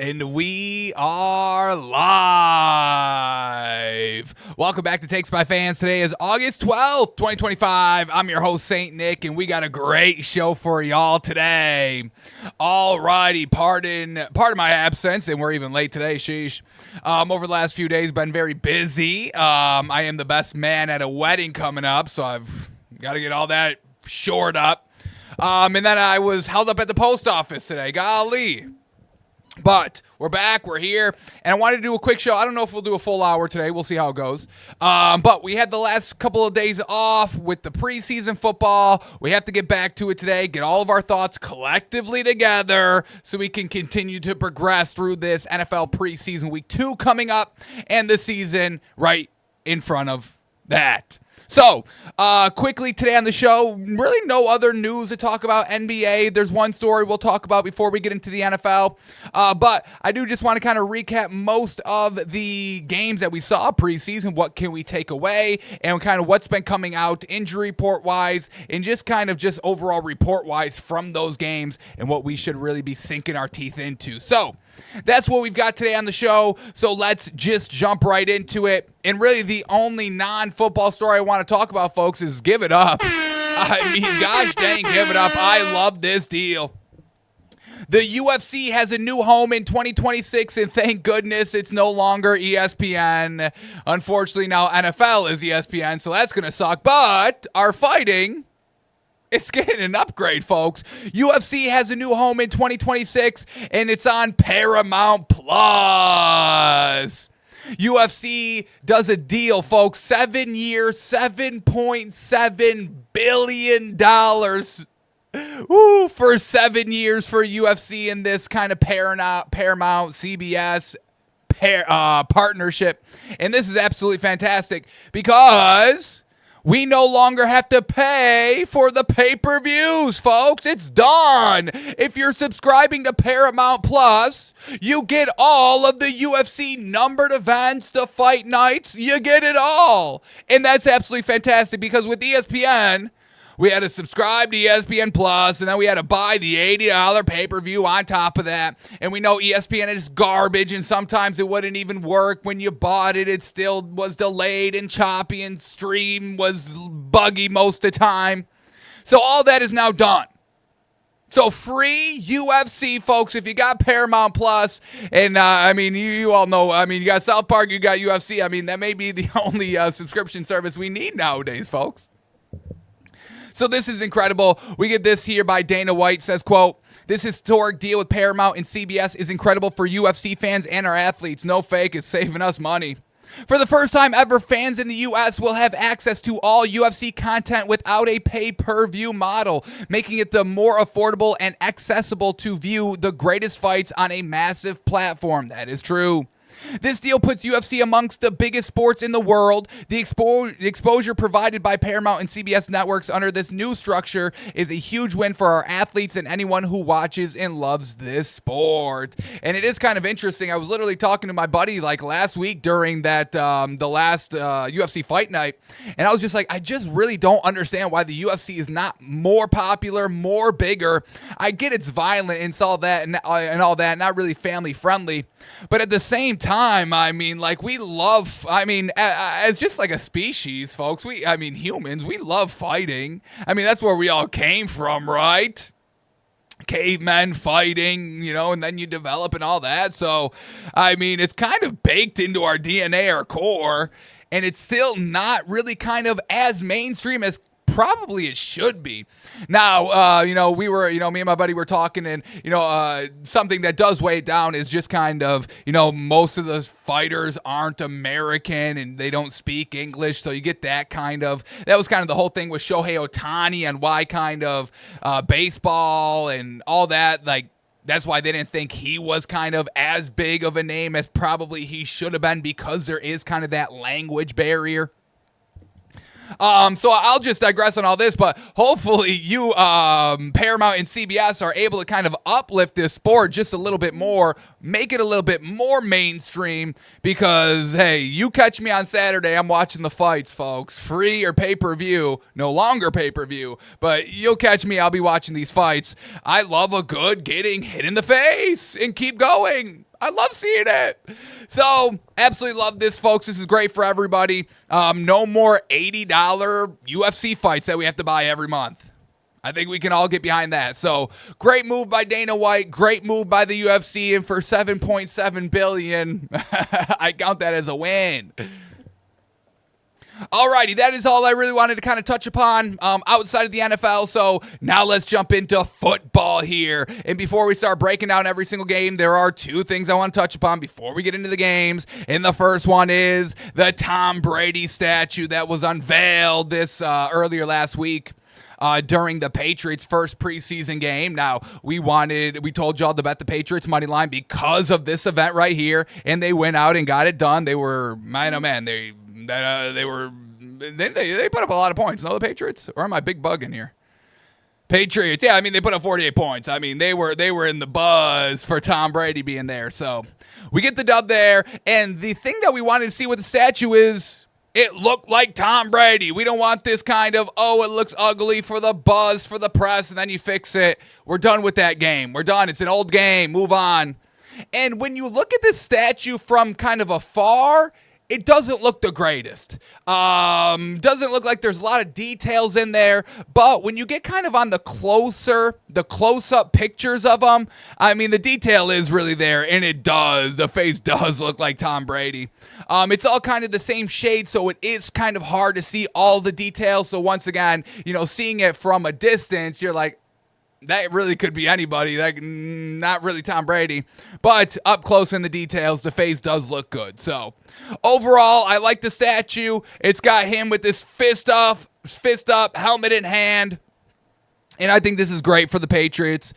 And we are live. Welcome back to Takes by Fans. Today is August 12th, 2025. I'm your host, Saint Nick, and we got a great show for y'all today. Alrighty, pardon my absence, and we're even late today, sheesh. Over the last few days, been very busy. I am the best man at a wedding coming up, so I've got to get all that shored up. And then I was held up at the post office today. Golly. But we're back. We're here. And I wanted to do a quick show. I don't know if we'll do a full hour today. We'll see how it goes. But we had the last couple of days off with the preseason football. We have to get back to it today, get all of our thoughts collectively together so we can continue to progress through this NFL preseason week 2 coming up and the season right in front of that. So, quickly today on the show, really no other news to talk about. NBA, there's one story we'll talk about before we get into the NFL. But I do just want to kind of recap most of the games that we saw preseason. What can we take away? And kind of what's been coming out injury report-wise and just kind of just overall report-wise from those games and what we should really be sinking our teeth into. So, that's what we've got today on the show, so let's just jump right into it. And really the only non-football story I want to talk about, folks, is Give It Up. I mean, gosh dang, Give It Up. I love this deal. The UFC has a new home in 2026, and thank goodness it's no longer ESPN. Unfortunately, now NFL is ESPN, so that's going to suck. But our fighting... it's getting an upgrade, folks. UFC has a new home in 2026, and it's on Paramount Plus. UFC does a deal, folks. 7 years, $7.7 billion. Ooh, for 7 years for UFC in this kind of Paramount CBS partnership. And this is absolutely fantastic because... we no longer have to pay for the pay-per-views, folks. It's done. If you're subscribing to Paramount Plus, you get all of the UFC numbered events, the fight nights. You get it all. And that's absolutely fantastic because with ESPN... we had to subscribe to ESPN Plus, and then we had to buy the $80 pay-per-view on top of that. And we know ESPN is garbage, and sometimes it wouldn't even work when you bought it. It still was delayed and choppy, and stream was buggy most of the time. So all that is now done. So free UFC, folks, if you got Paramount Plus, and I mean, you all know, I mean, you got South Park, you got UFC. I mean, that may be the only subscription service we need nowadays, folks. So this is incredible. We get this here by Dana White, says, quote, "This historic deal with Paramount and CBS is incredible for UFC fans and our athletes. No fake, it's saving us money. For the first time ever, fans in the U.S. will have access to all UFC content without a pay-per-view model, making it the more affordable and accessible to view the greatest fights on a massive platform." That is true. This deal puts UFC amongst the biggest sports in the world. The exposure provided by Paramount and CBS networks under this new structure is a huge win for our athletes and anyone who watches and loves this sport. And it is kind of interesting. I was literally talking to my buddy like last week during that the last UFC fight night, and I was just like, I just really don't understand why the UFC is not more popular, more bigger. I get it's violent and all that and all that, not really family friendly, but at the same time, I mean, like, we love, I mean, as just like a species, folks, humans, we love fighting. I mean, that's where we all came from, right? Cavemen fighting, you know, and then you develop and all that. So, I mean, it's kind of baked into our DNA, our core, and it's still not really kind of as mainstream as probably it should be. Now, me and my buddy were talking, and, something that does weigh it down is just kind of, most of those fighters aren't American and they don't speak English. So you get that was kind of the whole thing with Shohei Ohtani and why kind of baseball and all that, like, that's why they didn't think he was kind of as big of a name as probably he should have been because there is kind of that language barrier. So I'll just digress on all this, but hopefully you, Paramount and CBS, are able to kind of uplift this sport just a little bit more, make it a little bit more mainstream, because, hey, you catch me on Saturday, I'm watching the fights, folks. Free or pay-per-view, no longer pay-per-view, but you'll catch me, I'll be watching these fights. I love a good getting hit in the face and keep going. I love seeing it. So, absolutely love this, folks. This is great for everybody. No more $80 UFC fights that we have to buy every month. I think we can all get behind that. So, great move by Dana White. Great move by the UFC. And for $7.7 billion, I count that as a win. Alrighty, that is all I really wanted to kind of touch upon outside of the NFL. So now let's jump into football here. And before we start breaking down every single game, there are two things I want to touch upon before we get into the games. And the first one is the Tom Brady statue that was unveiled this earlier last week. During the Patriots' first preseason game. Now, we told y'all to bet the Patriots money line because of this event right here, and they went out and got it done. They were, man, oh man, they put up a lot of points. No, the Patriots? Or am I big bugging here? Patriots, yeah, I mean, they put up 48 points. I mean, they were in the buzz for Tom Brady being there. So we get the dub there, and the thing that we wanted to see with the statue is it looked like Tom Brady. We don't want this kind of, it looks ugly for the buzz, for the press, and then you fix it. We're done with that game. We're done. It's an old game. Move on. And when you look at this statue from kind of afar, it doesn't look the greatest. Doesn't look like there's a lot of details in there. But when you get kind of on the close-up pictures of them, I mean, the detail is really there, and it does. The face does look like Tom Brady. It's all kind of the same shade, so it is kind of hard to see all the details. So once again, seeing it from a distance, you're like, that really could be anybody. Not really Tom Brady. But up close in the details, the face does look good. So overall, I like the statue. It's got him with this fist up, helmet in hand. And I think this is great for the Patriots.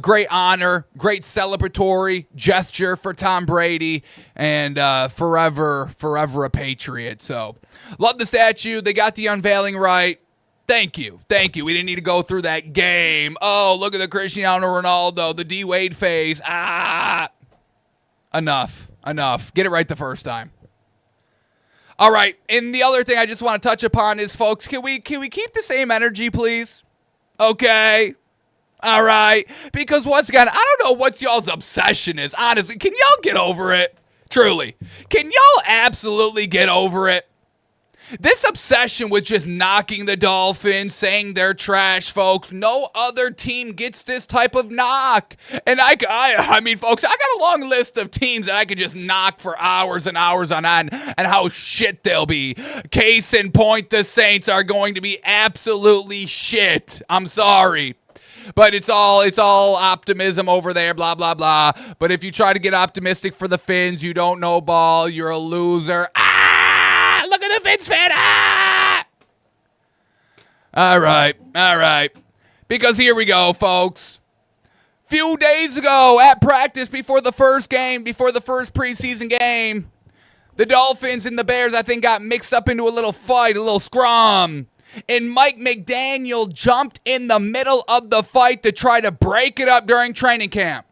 Great honor, great celebratory gesture for Tom Brady, and forever a Patriot. So love the statue. They got the unveiling right. Thank you. We didn't need to go through that game. Oh, look at the Cristiano Ronaldo, the D-Wade face. Enough. Get it right the first time. All right, and the other thing I just want to touch upon is, folks, can we keep the same energy, please? Okay. All right. Because once again, I don't know what y'all's obsession is, honestly. Can y'all get over it? Truly. Can y'all absolutely get over it? This obsession with just knocking the Dolphins, saying they're trash, folks. No other team gets this type of knock. And I mean, folks, I got a long list of teams that I could just knock for hours and hours on end and how shit they'll be. Case in point, the Saints are going to be absolutely shit. I'm sorry. But it's all optimism over there, blah, blah, blah. But if you try to get optimistic for the Fins, you don't know ball, you're a loser. Look at the Fins fan. All right. Because here we go, folks. Few days ago at practice before the first preseason game, the Dolphins and the Bears, I think, got mixed up into a little fight, a little scrum. And Mike McDaniel jumped in the middle of the fight to try to break it up during training camp.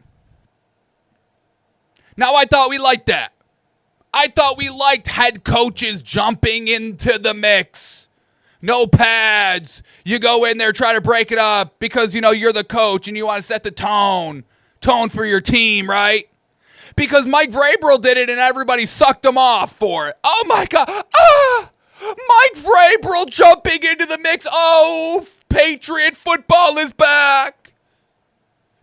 Now, I thought we liked that. I thought we liked head coaches jumping into the mix. No pads. You go in there, try to break it up because, you're the coach and you want to set the tone for your team, right? Because Mike Vrabel did it and everybody sucked him off for it. Oh, my God. Mike Vrabel jumping into the mix. Oh, Patriot football is back.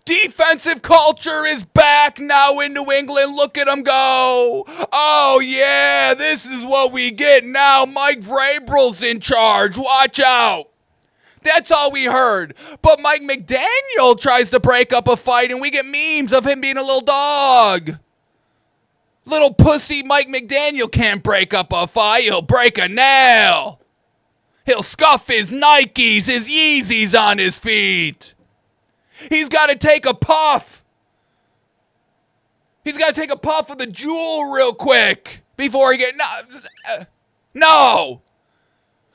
Defensive culture is back now in New England. Look at them go. Oh, yeah, this is what we get now. Mike Vrabel's in charge. Watch out. That's all we heard. But Mike McDaniel tries to break up a fight, and we get memes of him being a little dog. Little pussy Mike McDaniel can't break up a fight. He'll break a nail. He'll scuff his Nikes, his Yeezys on his feet. He's got to take a puff. He's got to take a puff of the Juul real quick before he get... No.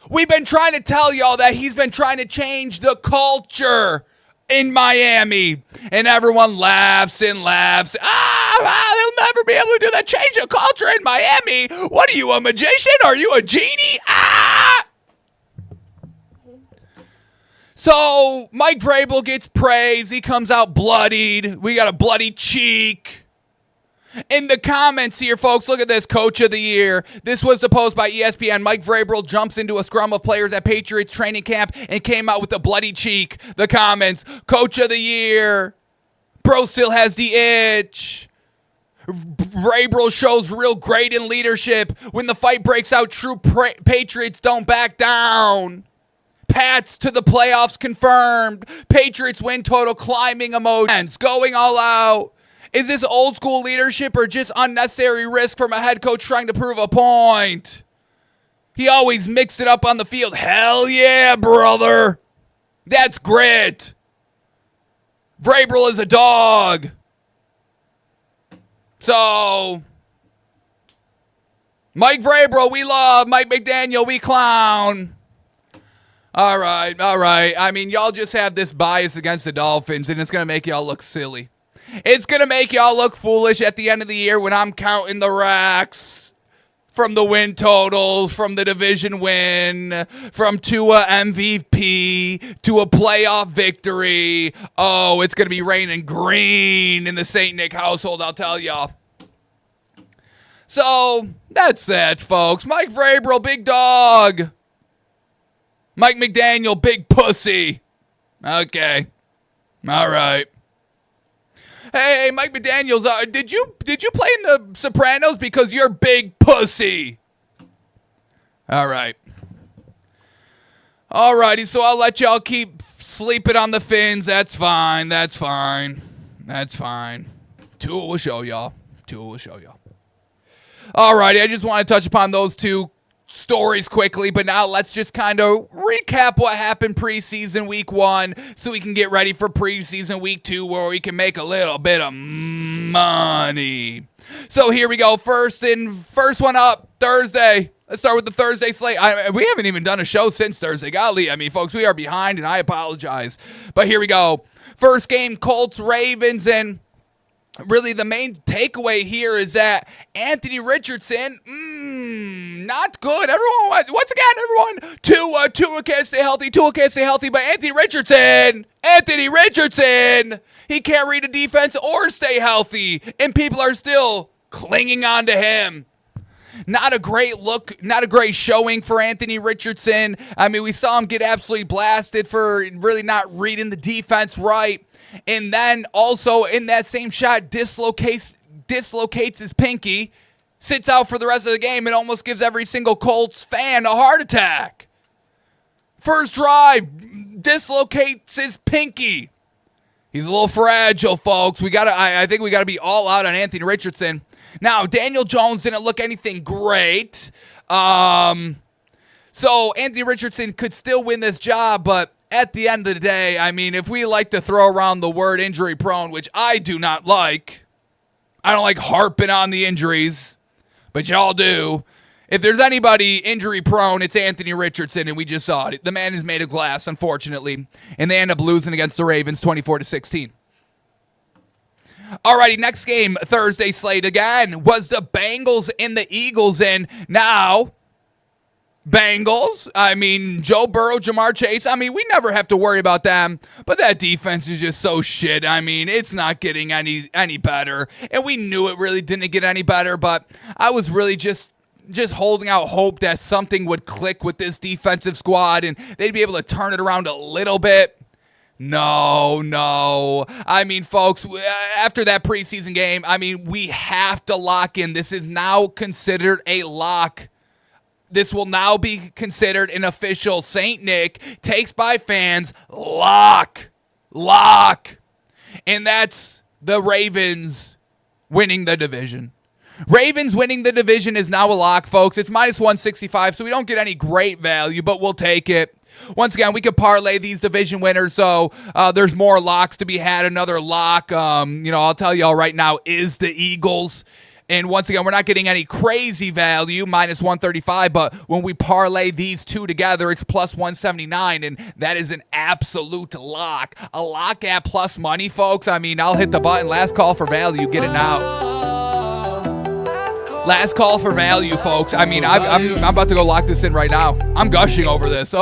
We've been trying to tell y'all that he's been trying to change the culture in Miami. And everyone laughs and laughs. He'll never be able to do that. Change the culture in Miami. What are you, a magician? Are you a genie? So Mike Vrabel gets praised. He comes out bloodied. We got a bloody cheek. In the comments here, folks, look at this. Coach of the Year. This was the post by ESPN. Mike Vrabel jumps into a scrum of players at Patriots training camp and came out with a bloody cheek. The comments. Coach of the Year. Bro still has the itch. Vrabel shows real great in leadership. When the fight breaks out, true Patriots don't back down. Pats to the playoffs confirmed. Patriots win total climbing emotions. Going all out. Is this old school leadership or just unnecessary risk from a head coach trying to prove a point? He always mixed it up on the field. Hell yeah, brother. That's grit. Vrabel is a dog. So, Mike Vrabel, we love. Mike McDaniel, we clown. All right. I mean, y'all just have this bias against the Dolphins, and it's going to make y'all look silly. It's going to make y'all look foolish at the end of the year when I'm counting the racks from the win totals, from the division win, from Tua MVP to a playoff victory. Oh, it's going to be raining green in the St. Nick household, I'll tell y'all. So, that's that, folks. Mike Vrabel, big dog. Mike McDaniel, big pussy. Okay. All right. Hey, Mike McDaniels, did you play in The Sopranos because you're big pussy? All right. All righty, so I'll let y'all keep sleeping on the fins. That's fine. Tua will show y'all. All righty, I just want to touch upon those two stories quickly, but now let's just kind of recap what happened preseason week 1 so we can get ready for preseason week 2 where we can make a little bit of money. So here we go. First one up, Thursday. Let's start with the Thursday slate. We haven't even done a show since Thursday. Golly, I mean, folks, we are behind, and I apologize. But here we go. First game, Colts, Ravens, and really the main takeaway here is that Anthony Richardson, not good. Everyone, once again, Tua can't stay healthy, but Anthony Richardson, he can't read a defense or stay healthy, and people are still clinging on to him. Not a great look, not a great showing for Anthony Richardson. I mean, we saw him get absolutely blasted for really not reading the defense right. And then also in that same shot, dislocates his pinky, sits out for the rest of the game, and almost gives every single Colts fan a heart attack. First drive, dislocates his pinky. He's a little fragile, folks. I think we gotta be all out on Anthony Richardson. Now, Daniel Jones didn't look anything great. So Anthony Richardson could still win this job, but at the end of the day, I mean, if we like to throw around the word injury prone, which I do not like, I don't like harping on the injuries, but y'all do. If there's anybody injury prone, it's Anthony Richardson, and we just saw it. The man is made of glass, unfortunately, and they end up losing against the Ravens 24-16. Alrighty, next game, Thursday slate again, was the Bengals and the Eagles, and now Bengals, I mean, Joe Burrow, Jamar Chase, I mean, we never have to worry about them, but that defense is just so shit. I mean, it's not getting any better, and we knew it really didn't get any better, but I was really just holding out hope that something would click with this defensive squad, and they'd be able to turn it around a little bit. No. I mean, folks, after that preseason game, I mean, we have to lock in. This is now considered a lock. This will now be considered an official St. Nick takes by fans lock. And that's the Ravens winning the division. Ravens winning the division is now a lock, folks. It's minus 165, so we don't get any great value, but we'll take it. Once again, we could parlay these division winners, so there's more locks to be had. Another lock, I'll tell y'all right now, is the Eagles. And once again, we're not getting any crazy value, minus 135, but when we parlay these two together, it's plus 179, and that is an absolute lock. A lock at plus money, folks. I mean, I'll hit the button. Last call for value. Get it now. Last call for value, folks. I mean, I'm about to go lock this in right now. I'm gushing over this.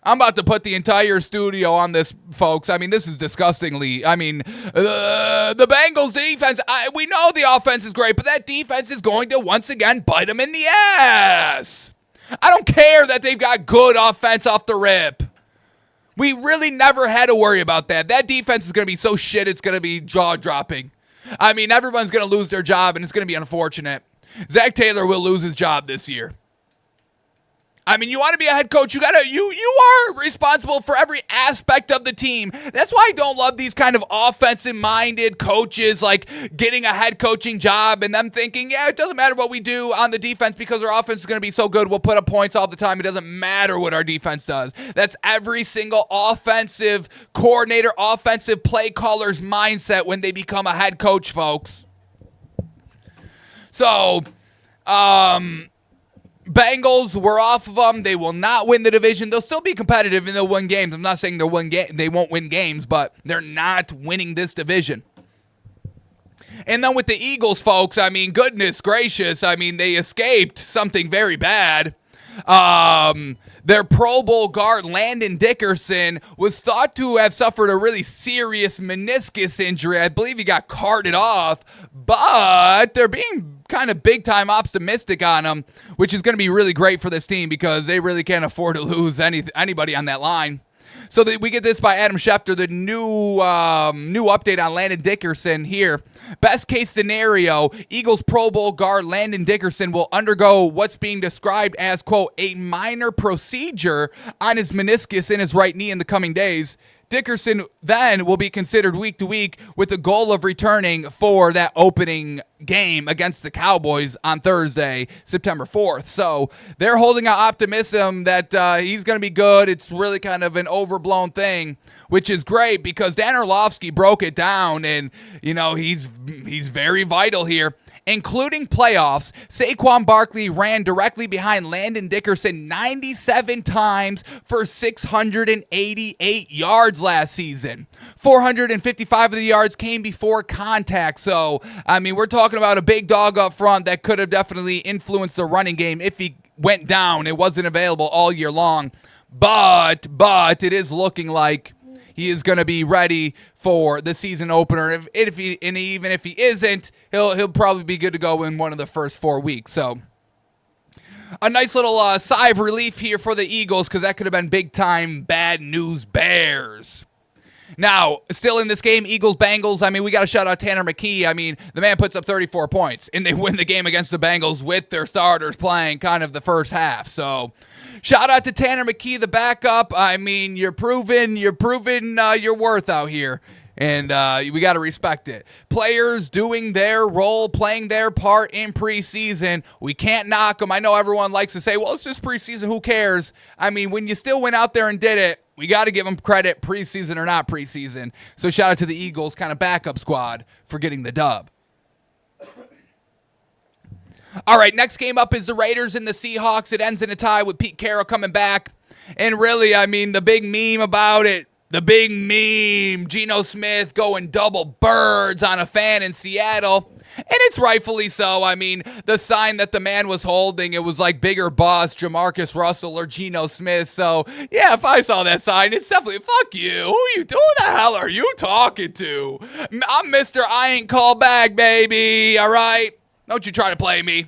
I'm about to put the entire studio on this, folks. I mean, this is disgustingly. I mean, the Bengals defense, we know the offense is great, but that defense is going to once again bite them in the ass. I don't care that they've got good offense off the rip. We really never had to worry about that. That defense is going to be so shit, it's going to be jaw-dropping. I mean, everyone's going to lose their job, and it's going to be unfortunate. Zach Taylor will lose his job this year. I mean, you want to be a head coach, you are responsible for every aspect of the team. That's why I don't love these kind of offensive-minded coaches, like getting a head coaching job and them thinking, yeah, it doesn't matter what we do on the defense because our offense is going to be so good, we'll put up points all the time. It doesn't matter what our defense does. That's every single offensive coordinator, offensive play caller's mindset when they become a head coach, folks. So, Bengals, we're off of them. They will not win the division. They'll still be competitive and they'll win games. I'm not saying they won't win games, but they're not winning this division. And then with the Eagles, folks, I mean, goodness gracious. I mean, they escaped something very bad. Their Pro Bowl guard, Landon Dickerson, was thought to have suffered a really serious meniscus injury. I believe he got carted off, but they're being kind of big-time optimistic on him, which is going to be really great for this team because they really can't afford to lose anybody on that line. So we get this by Adam Schefter, the new update on Landon Dickerson here. Best case scenario, Eagles Pro Bowl guard Landon Dickerson will undergo what's being described as, quote, a minor procedure on his meniscus in his right knee in the coming days. Dickerson then will be considered week to week with the goal of returning for that opening game against the Cowboys on Thursday, September 4th. So they're holding out optimism that he's going to be good. It's really kind of an overblown thing, which is great because Dan Orlovsky broke it down, and you know he's very vital here. Including playoffs, Saquon Barkley ran directly behind Landon Dickerson 97 times for 688 yards last season. 455 of the yards came before contact. So, I mean, we're talking about a big dog up front that could have definitely influenced the running game if he went down. It wasn't available all year long. But it is looking like he is going to be ready for the season opener. Even if he isn't, he'll probably be good to go in one of the first 4 weeks. So a nice little sigh of relief here for the Eagles because that could have been big-time bad news bears. Now, still in this game, Eagles-Bengals, I mean, we got to shout out Tanner McKee. I mean, the man puts up 34 points, and they win the game against the Bengals with their starters playing kind of the first half. So, shout out to Tanner McKee, the backup. I mean, you're proving your worth out here, and we got to respect it. Players doing their role, playing their part in preseason. We can't knock them. I know everyone likes to say, well, it's just preseason. Who cares? I mean, when you still went out there and did it, we got to give them credit, preseason or not preseason. So shout out to the Eagles kind of backup squad for getting the dub. All right, next game up is the Raiders and the Seahawks. It ends in a tie with Pete Carroll coming back. And really, I mean, the big meme about it, Geno Smith going double birds on a fan in Seattle. And it's rightfully so. I mean, the sign that the man was holding, it was like bigger boss, Jamarcus Russell or Geno Smith. So, yeah, if I saw that sign, it's definitely, fuck you. Who the hell are you talking to? I'm Mr. I ain't called back, baby. All right? Don't you try to play me.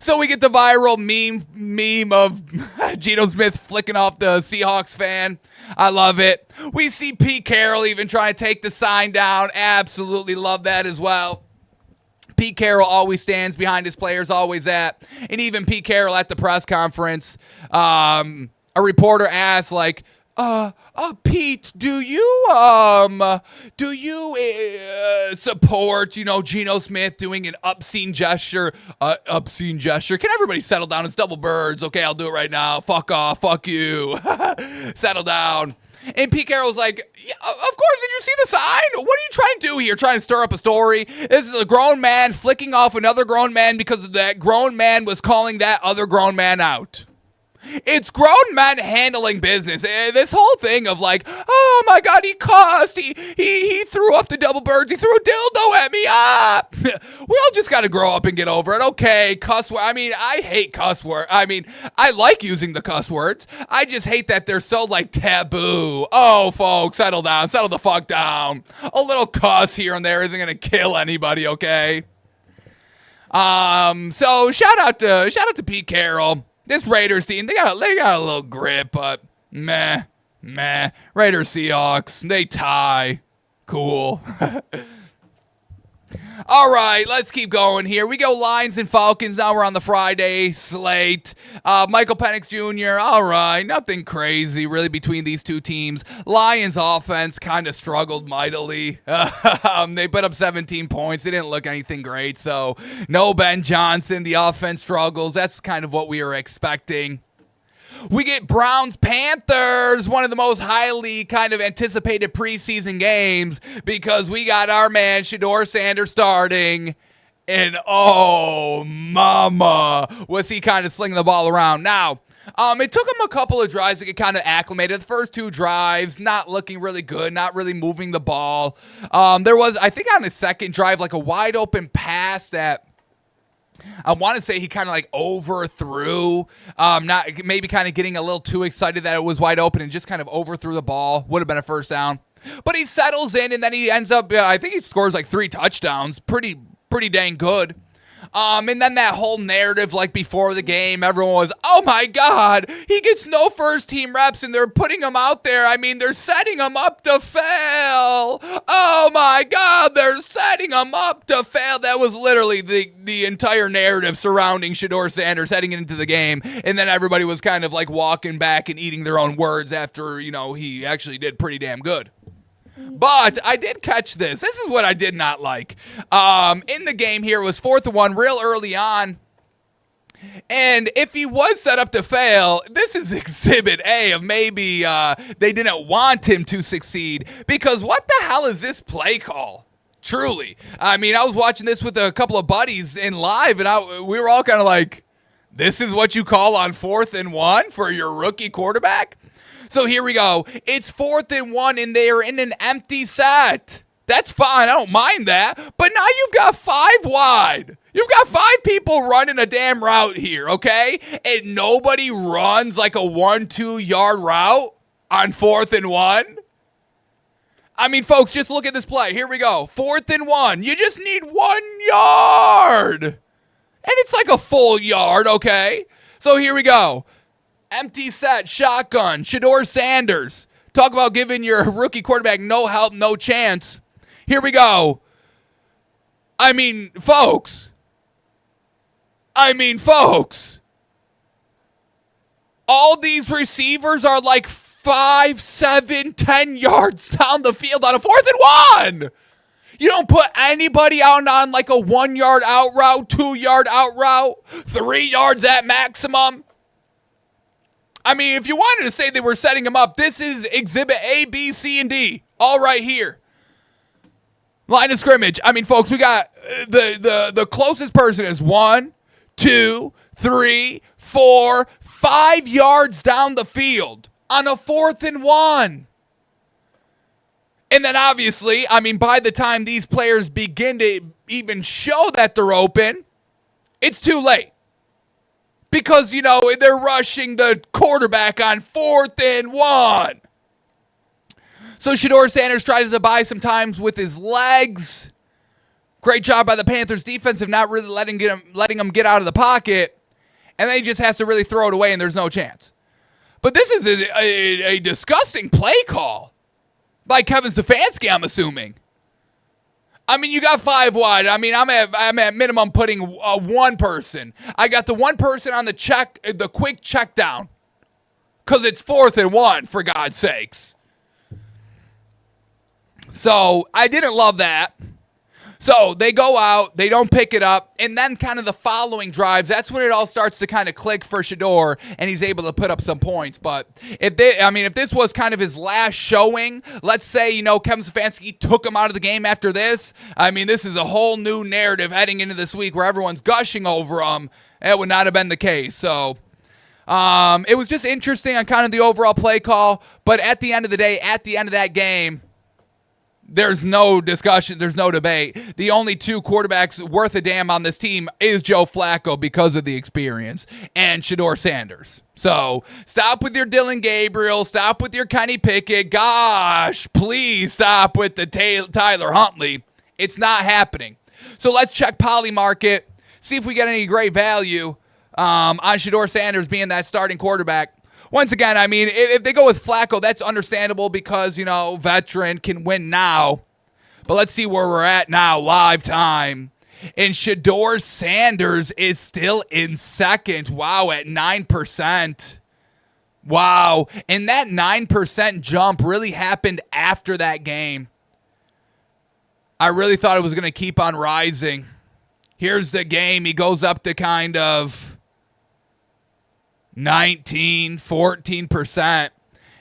So we get the viral meme of Geno Smith flicking off the Seahawks fan. I love it. We see Pete Carroll even trying to take the sign down. Absolutely love that as well. Pete Carroll always stands behind his players, always at. And even Pete Carroll at the press conference, a reporter asked, like, Pete, do you support, Geno Smith doing an obscene gesture? Obscene gesture. Can everybody settle down? It's double birds. Okay, I'll do it right now. Fuck off. Fuck you. Settle down. And Pete Carroll's like, yeah, of course, did you see the sign? What are you trying to do here? Trying to stir up a story? This is a grown man flicking off another grown man because that grown man was calling that other grown man out. It's grown men handling business. This whole thing of like, oh my God, he cussed. He threw up the double birds. He threw a dildo at me. We all just got to grow up and get over it. Okay, cuss word. I mean, I hate cuss word. I mean, I like using the cuss words. I just hate that they're so like taboo. Oh, folks, settle down. Settle the fuck down. A little cuss here and there isn't going to kill anybody, okay? So shout out to Pete Carroll. This Raiders team, they got a little grip, but meh. Raiders Seahawks, they tie. Cool. All right, let's keep going here. We go Lions and Falcons. Now we're on the Friday slate. Michael Penix Jr., all right, nothing crazy really between these two teams. Lions offense kind of struggled mightily. They put up 17 points. They didn't look anything great, so no Ben Johnson. The offense struggles. That's kind of what we were expecting. We get Browns-Panthers, one of the most highly kind of anticipated preseason games because we got our man Shedeur Sanders starting, and oh, mama, was he kind of slinging the ball around. Now, it took him a couple of drives to get kind of acclimated. The first two drives, not looking really good, not really moving the ball. There was, I think on the second drive, like a wide open pass that I want to say he kind of like overthrew, not maybe kind of getting a little too excited that it was wide open and just kind of overthrew the ball. Would have been a first down. But he settles in and then he ends up, I think he scores like 3 touchdowns. Pretty dang good. And then that whole narrative, like before the game, everyone was, oh my God, he gets no first team reps and they're putting him out there. I mean, they're setting him up to fail. Oh my God, they're setting him up to fail. That was literally the entire narrative surrounding Shedeur Sanders heading into the game. And then everybody was kind of like walking back and eating their own words after, he actually did pretty damn good. But I did catch this. This is what I did not like. In the game here, it was 4th and 1 real early on. And if he was set up to fail, this is exhibit A of maybe they didn't want him to succeed. Because what the hell is this play call? Truly. I mean, I was watching this with a couple of buddies in live, and we were all kind of like, this is what you call on 4th and 1 for your rookie quarterback? So here we go. It's 4th and 1, and they are in an empty set. That's fine. I don't mind that. But now you've got 5 wide. You've got 5 people running a damn route here, okay? And nobody runs like a 1-2 yard route on 4th and 1. I mean, folks, just look at this play. Here we go. 4th and 1. You just need 1 yard. And it's like a full yard, okay? So here we go. Empty set, shotgun, Shedeur Sanders. Talk about giving your rookie quarterback no help, no chance. Here we go. I mean, folks. All these receivers are like 5, 7, 10 yards down the field on a 4th and 1. You don't put anybody out on like a 1 yard out route, 2 yard out route, 3 yards at maximum. I mean, if you wanted to say they were setting him up, this is exhibit A, B, C, and D. All right here. Line of scrimmage. I mean, folks, we got the closest person is 1, 2, 3, 4, 5 yards down the field on a 4th and 1. And then obviously, I mean, by the time these players begin to even show that they're open, it's too late. Because, they're rushing the quarterback on 4th and 1. So Shedeur Sanders tries to buy some times with his legs. Great job by the Panthers defense of not really letting him get out of the pocket. And then he just has to really throw it away and there's no chance. But this is a disgusting play call by Kevin Stefanski, I'm assuming. I mean, you got 5 wide. I mean, I'm at minimum putting one person. I got the one person on the quick check down. Because it's 4th and 1, for God's sakes. So, I didn't love that. So they go out, they don't pick it up, and then kind of the following drives, that's when it all starts to kind of click for Shedeur, and he's able to put up some points. But if this was kind of his last showing, let's say, Kevin Stefanski took him out of the game after this, this is a whole new narrative heading into this week where everyone's gushing over him. It would not have been the case. So it was just interesting on kind of the overall play call, but at the end of the day, at the end of that game, there's no discussion. There's no debate. The only two quarterbacks worth a damn on this team is Joe Flacco because of the experience and Shedeur Sanders. So stop with your Dillon Gabriel. Stop with your Kenny Pickett. Gosh, please stop with the Tyler Huntley. It's not happening. So let's check Polymarket, see if we get any great value on Shedeur Sanders being that starting quarterback. Once again, if they go with Flacco, that's understandable because, veteran can win now. But let's see where we're at now, live time. And Shedeur Sanders is still in second. Wow, at 9%. Wow. And that 9% jump really happened after that game. I really thought it was going to keep on rising. Here's the game. He goes up to kind of 14%,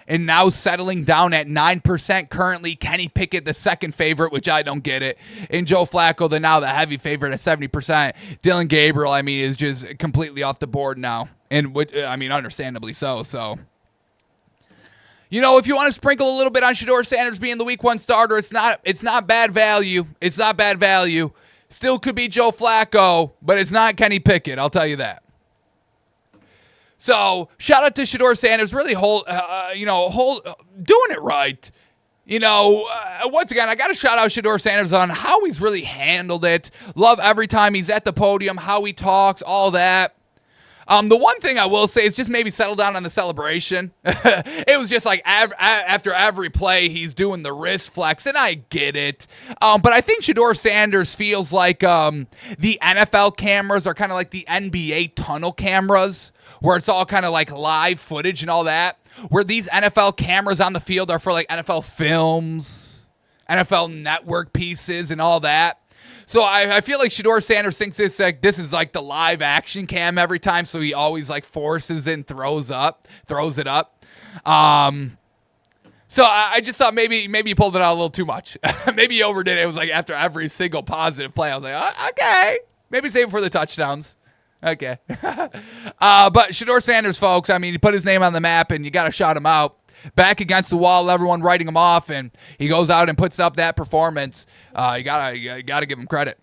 and now settling down at 9% currently. Kenny Pickett, the second favorite, which I don't get it, and Joe Flacco, the heavy favorite at 70%. Dillon Gabriel, is just completely off the board now, and understandably so. So, if you want to sprinkle a little bit on Shedeur Sanders being the week 1 starter, it's not bad value. It's not bad value. Still could be Joe Flacco, but it's not Kenny Pickett. I'll tell you that. So, shout out to Shedeur Sanders, really doing it right. Once again, I got to shout out Shedeur Sanders on how he's really handled it. Love every time he's at the podium, how he talks, all that. The one thing I will say is just maybe settle down on the celebration. It was just like after every play, he's doing the wrist flex, and I get it. But I think Shedeur Sanders feels like the NFL cameras are kind of like the NBA tunnel cameras, where it's all kind of like live footage and all that, where these NFL cameras on the field are for like NFL films, NFL network pieces, and all that. So I feel like Shedeur Sanders thinks this is like the live action cam every time, so he always like forces and throws it up. So I just thought maybe he pulled it out a little too much. Maybe he overdid it. It was like after every single positive play, I was like, okay, maybe save it for the touchdowns. Okay. But Shedeur Sanders, folks, he put his name on the map, and you got to shout him out. Back against the wall, everyone writing him off, and he goes out and puts up that performance. You gotta give him credit.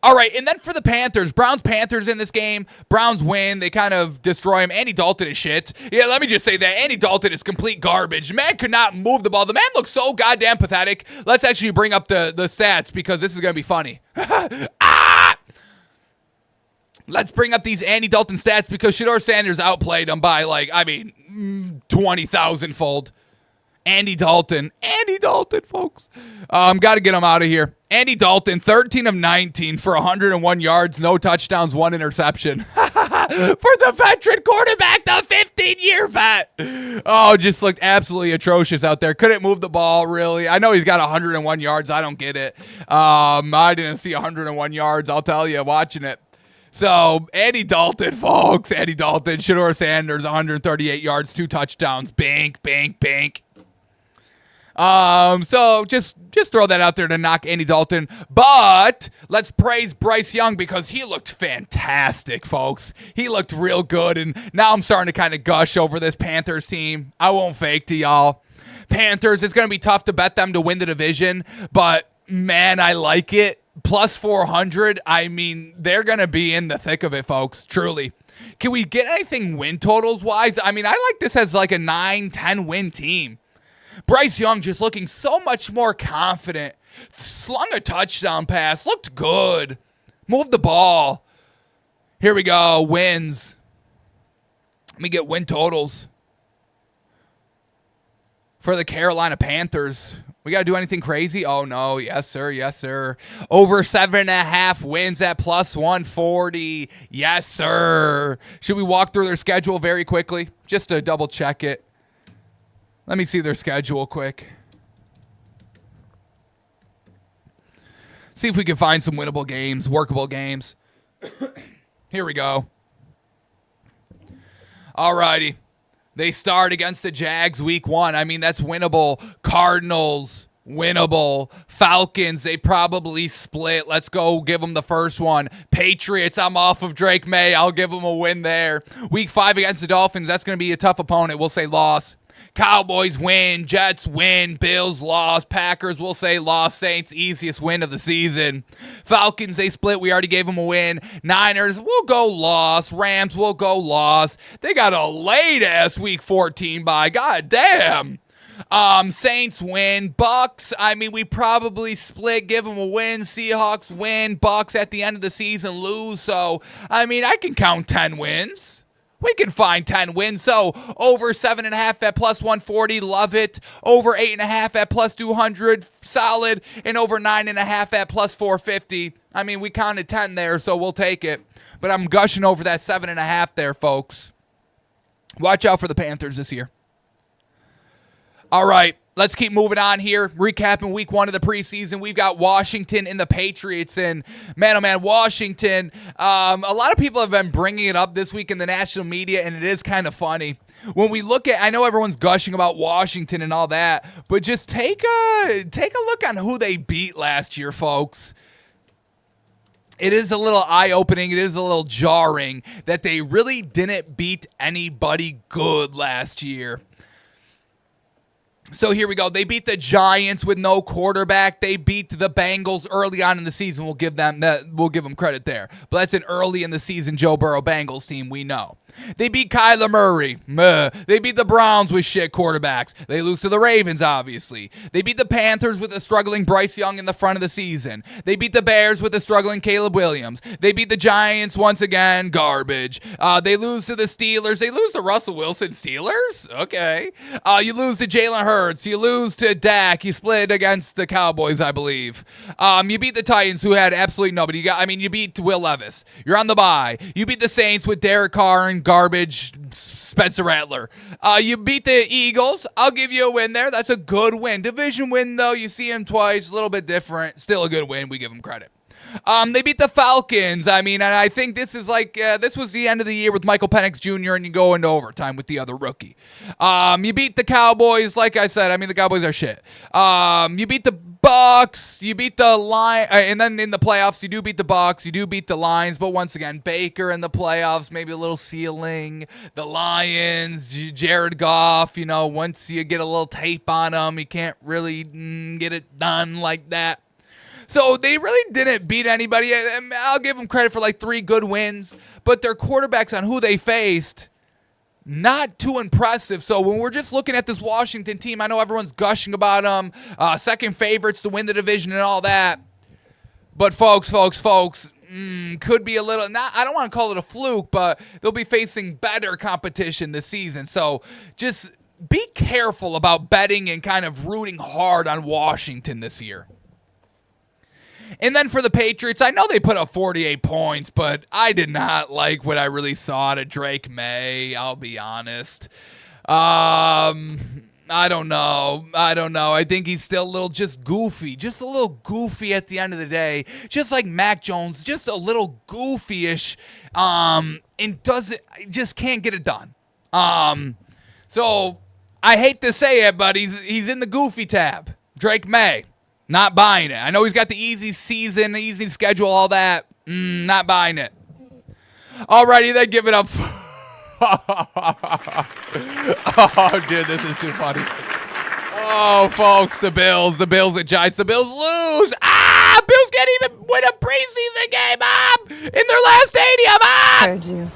All right, and then for the Panthers, Browns-Panthers in this game. Browns win. They kind of destroy him. Andy Dalton is shit. Yeah, let me just say that. Andy Dalton is complete garbage. The man could not move the ball. The man looks so goddamn pathetic. Let's actually bring up the stats because this is going to be funny. Let's bring up these Andy Dalton stats because Shedeur Sanders outplayed him by 20,000-fold. Andy Dalton, folks. Got to get him out of here. Andy Dalton, 13 of 19 for 101 yards, no touchdowns, 1 interception. For the veteran quarterback, the 15-year vet. Oh, just looked absolutely atrocious out there. Couldn't move the ball, really. I know he's got 101 yards. I don't get it. I didn't see 101 yards, I'll tell you, watching it. So, Andy Dalton, folks. Andy Dalton, Shedeur Sanders, 138 yards, 2 touchdowns. Bank. So just throw that out there to knock Andy Dalton. But let's praise Bryce Young because he looked fantastic, folks. He looked real good, and now I'm starting to kind of gush over this Panthers team. I won't fake to y'all. Panthers, it's going to be tough to bet them to win the division, but man, I like it. Plus 400, they're going to be in the thick of it, folks, truly. Can we get anything win totals-wise? I like this as like a 9-10 win team. Bryce Young just looking so much more confident. Slung a touchdown pass. Looked good. Moved the ball. Here we go. Wins. Let me get win totals for the Carolina Panthers. We got to do anything crazy? Oh, no. Yes, sir. Over 7.5 wins at plus 140. Yes, sir. Should we walk through their schedule very quickly just to double check it? Let me see their schedule quick. See if we can find some winnable games, workable games. Here we go. Alrighty. They start against the Jags week 1. I mean, that's winnable. Cardinals, winnable. Falcons, they probably split. Let's go give them the first one. Patriots, I'm off of Drake May. I'll give them a win there. Week 5 against the Dolphins, that's going to be a tough opponent. We'll say loss. Cowboys win. Jets win. Bills loss. Packers, we'll say loss. Saints, easiest win of the season. Falcons, they split. We already gave them a win. Niners, we'll go loss. Rams, we'll go loss. They got a late-ass week 14 bye. God damn. Saints win. Bucks, I mean, we probably split, give them a win. Seahawks win. Bucks at the end of the season lose. So, I mean, I can count 10 wins. We can find 10 wins. So, over 7.5 at plus 140, love it. Over 8.5 at plus 200, solid. And over 9.5 at plus 450. I mean, we counted 10 there, so we'll take it. But I'm gushing over that 7.5 there, folks. Watch out for the Panthers this year. All right, let's keep moving on here. Recapping week 1 of the preseason, we've got Washington and the Patriots. And man, oh man, Washington. A lot of people have been bringing it up this week in the national media, and it is kind of funny. When we look at, I know everyone's gushing about Washington and all that, but just take a look on who they beat last year, folks. It is a little eye-opening. It is a little jarring that they really didn't beat anybody good last year. So here we go. They beat the Giants with no quarterback. They beat the Bengals early on in the season. We'll give them credit there. But that's an early in the season Joe Burrow Bengals team, we know. They beat Kyler Murray. They beat the Browns with shit quarterbacks. They lose to the Ravens, obviously. They beat the Panthers with a struggling Bryce Young in the front of the season. They beat the Bears with a struggling Caleb Williams. They beat the Giants once again. Garbage. They lose to the Steelers. They lose to Russell Wilson. Steelers? Okay. You lose to Jalen Hurts. You lose to Dak. You split against the Cowboys, I believe. You beat the Titans, who had absolutely nobody. You beat Will Levis. You're on the bye. You beat the Saints with Derek Carr and garbage Spencer Rattler. You beat the Eagles. I'll give you a win there. That's a good win. Division win, though. You see him twice. A little bit different. Still a good win. We give him credit. They beat the Falcons. I mean, and I think this is this was the end of the year with Michael Penix Jr. and you go into overtime with the other rookie. You beat the Cowboys. Like I said, I mean, the Cowboys are shit. You beat the Bucks. You beat the Lions. And then in the playoffs, you do beat the Bucks. You do beat the Lions. But once again, Baker in the playoffs, maybe a little ceiling. The Lions, Jared Goff, once you get a little tape on him, you can't really get it done like that. So they really didn't beat anybody. I'll give them credit for 3 good wins, but their quarterbacks on who they faced, not too impressive. So when we're just looking at this Washington team, I know everyone's gushing about them, second favorites to win the division and all that. But folks, could be a little, I don't want to call it a fluke, but they'll be facing better competition this season. So just be careful about betting and kind of rooting hard on Washington this year. And then for the Patriots, I know they put up 48 points, but I did not like what I really saw out of Drake May, I'll be honest. I don't know. I think he's still a little just a little goofy at the end of the day. Just like Mac Jones, just a little goofy-ish, and just can't get it done. So I hate to say it, but he's in the goofy tab. Drake May. Not buying it. I know he's got the easy season, easy schedule, all that. Not buying it. Alrighty, then give it up. Oh, dude, this is too funny. Oh, folks, the Bills at Giants. The Bills lose. Bills can't even win a preseason game. In their last stadium.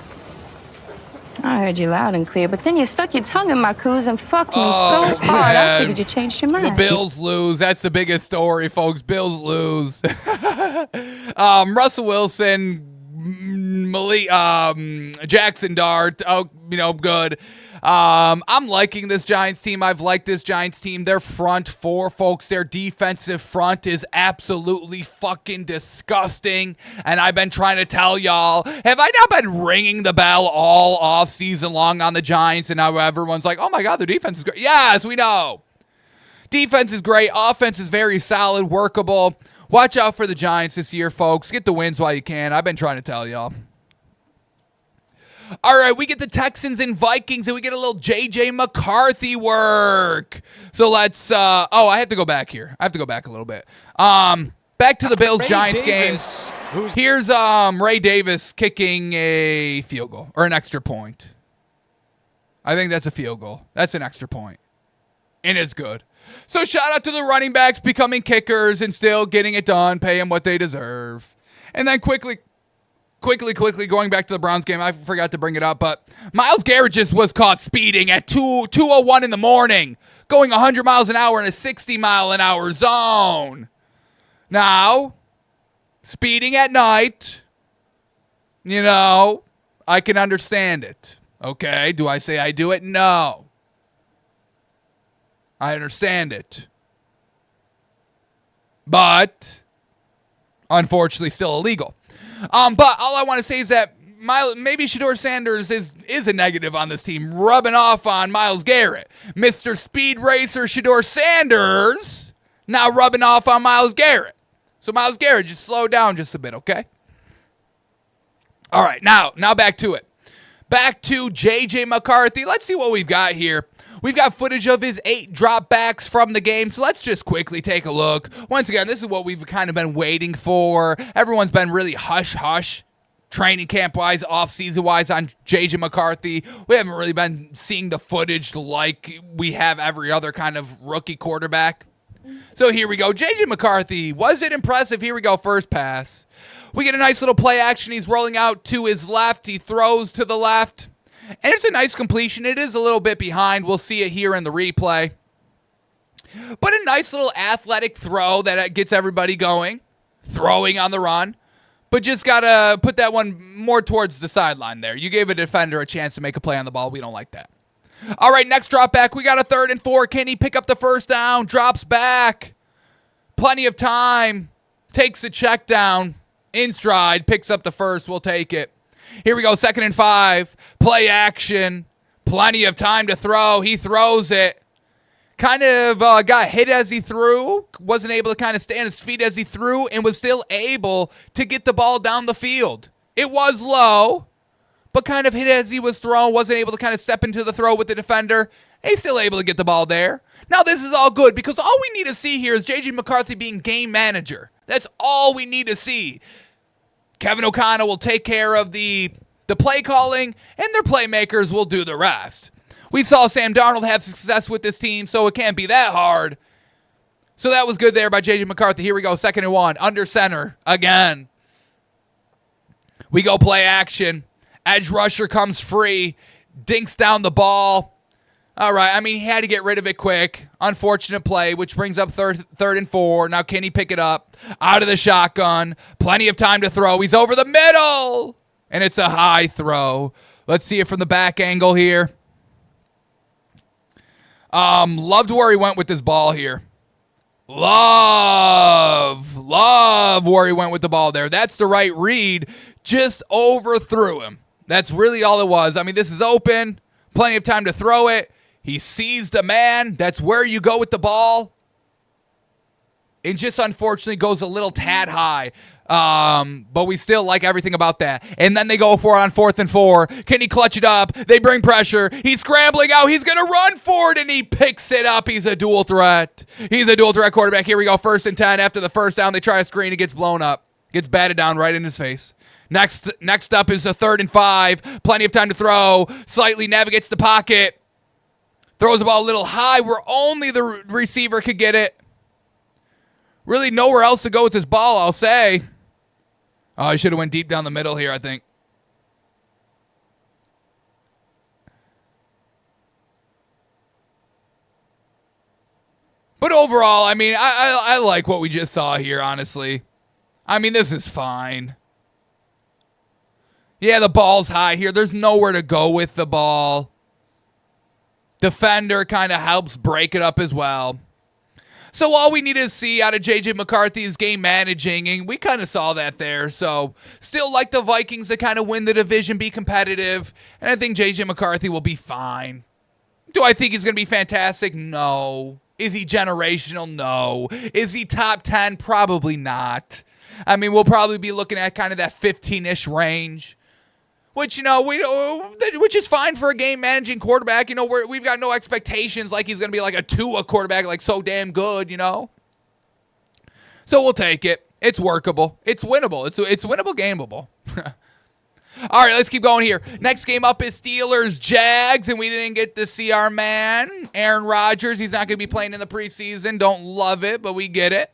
I heard you loud and clear, but then you stuck your tongue in my coos and fucked me so hard. I figured you changed your mind. The Bills lose. That's the biggest story, folks. Bills lose. Russell Wilson, Jackson Dart. Good. I'm liking this Giants team. I've liked this Giants team. Their front four, folks, their defensive front is absolutely fucking disgusting. And I've been trying to tell y'all, have I not been ringing the bell all off season long on the Giants? And now everyone's like, oh my God, their defense is great. Yes, we know. Defense is great. Offense is very solid, workable. Watch out for the Giants this year, folks. Get the wins while you can. I've been trying to tell y'all. All right, we get the Texans and Vikings, and we get a little J.J. McCarthy work. So let's, I have to go back here. I have to go back a little bit. Back to the Bills-Giants games. Here's Ray Davis kicking a field goal, or an extra point. I think that's a field goal. That's an extra point. And it's good. So shout out to the running backs becoming kickers and still getting it done, pay them what they deserve. And then quickly going back to the Browns game, I forgot to bring it up, but Myles Garrett just was caught speeding at 2:01 in the morning, going 100 miles an hour in a 60-mile-an-hour zone. Now, speeding at night, I can understand it. Okay, do I say I do it? No. I understand it. But, unfortunately, still illegal. But all I want to say is that maybe Shedeur Sanders is a negative on this team, rubbing off on Myles Garrett. Mr. Speed Racer Shedeur Sanders now rubbing off on Myles Garrett. So Myles Garrett, just slow down just a bit, okay? All right, now back to it. Back to J.J. McCarthy. Let's see what we've got here. We've got footage of his 8 dropbacks from the game, so let's just quickly take a look. Once again, this is what we've kind of been waiting for. Everyone's been really hush-hush, training camp-wise, off-season-wise on J.J. McCarthy. We haven't really been seeing the footage like we have every other kind of rookie quarterback. So here we go. J.J. McCarthy, was it impressive? Here we go, first pass. We get a nice little play action. He's rolling out to his left. He throws to the left. And it's a nice completion. It is a little bit behind. We'll see it here in the replay. But a nice little athletic throw that gets everybody going. Throwing on the run. But just got to put that one more towards the sideline there. You gave a defender a chance to make a play on the ball. We don't like that. All right, next drop back. We got a 3rd and 4. Can he pick up the first down? Drops back. Plenty of time. Takes the check down. In stride. Picks up the first. We'll take it. Here we go, 2nd and 5. Play action. Plenty of time to throw. He throws it. Kind of got hit as he threw. Wasn't able to kind of stay on his feet as he threw and was still able to get the ball down the field. It was low, but kind of hit as he was thrown. Wasn't able to kind of step into the throw with the defender. And he's still able to get the ball there. Now this is all good because all we need to see here is J.J. McCarthy being game manager. That's all we need to see. Kevin O'Connell will take care of the play calling, and their playmakers will do the rest. We saw Sam Darnold have success with this team, so it can't be that hard. So that was good there by J.J. McCarthy. Here we go, 2nd and 1, under center again. We go play action. Edge rusher comes free, dinks down the ball. All right, I mean, he had to get rid of it quick. Unfortunate play, which brings up 3rd and 4. Now, can he pick it up? Out of the shotgun. Plenty of time to throw. He's over the middle. And it's a high throw. Let's see it from the back angle here. Loved where he went with this ball here. Love where he went with the ball there. That's the right read. Just overthrew him. That's really all it was. I mean, this is open. Plenty of time to throw it. He seized a man. That's where you go with the ball. It just unfortunately goes a little tad high. But we still like everything about that. And then they go for it on 4th and 4. Can he clutch it up? They bring pressure. He's scrambling out. He's going to run for it, and he picks it up. He's a dual threat. He's a dual threat quarterback. Here we go, 1st and 10. After the first down, they try a screen. It gets blown up. Gets batted down right in his face. Next up is a 3rd and 5. Plenty of time to throw. Slightly navigates the pocket. Throws the ball a little high where only the receiver could get it. Really nowhere else to go with this ball, I'll say. Oh, he should have went deep down the middle here, I think. But overall, I mean, I like what we just saw here, honestly. I mean, this is fine. Yeah, the ball's high here. There's nowhere to go with the ball. Defender kind of helps break it up as well. So all we need to see out of J.J. McCarthy is game managing, and we kind of saw that there. So still like the Vikings to kind of win the division, be competitive, and I think J.J. McCarthy will be fine. Do I think he's going to be fantastic? No. Is he generational? No. Is he top 10? Probably not. I mean, we'll probably be looking at kind of that 15-ish range, which, which is fine for a game-managing quarterback. We've got no expectations like he's going to be like a Tua quarterback, like so damn good, So we'll take it. It's workable. It's winnable. It's winnable, gameable. All right, let's keep going here. Next game up is Steelers-Jags, and we didn't get to see our man, Aaron Rodgers. He's not going to be playing in the preseason. Don't love it, but we get it.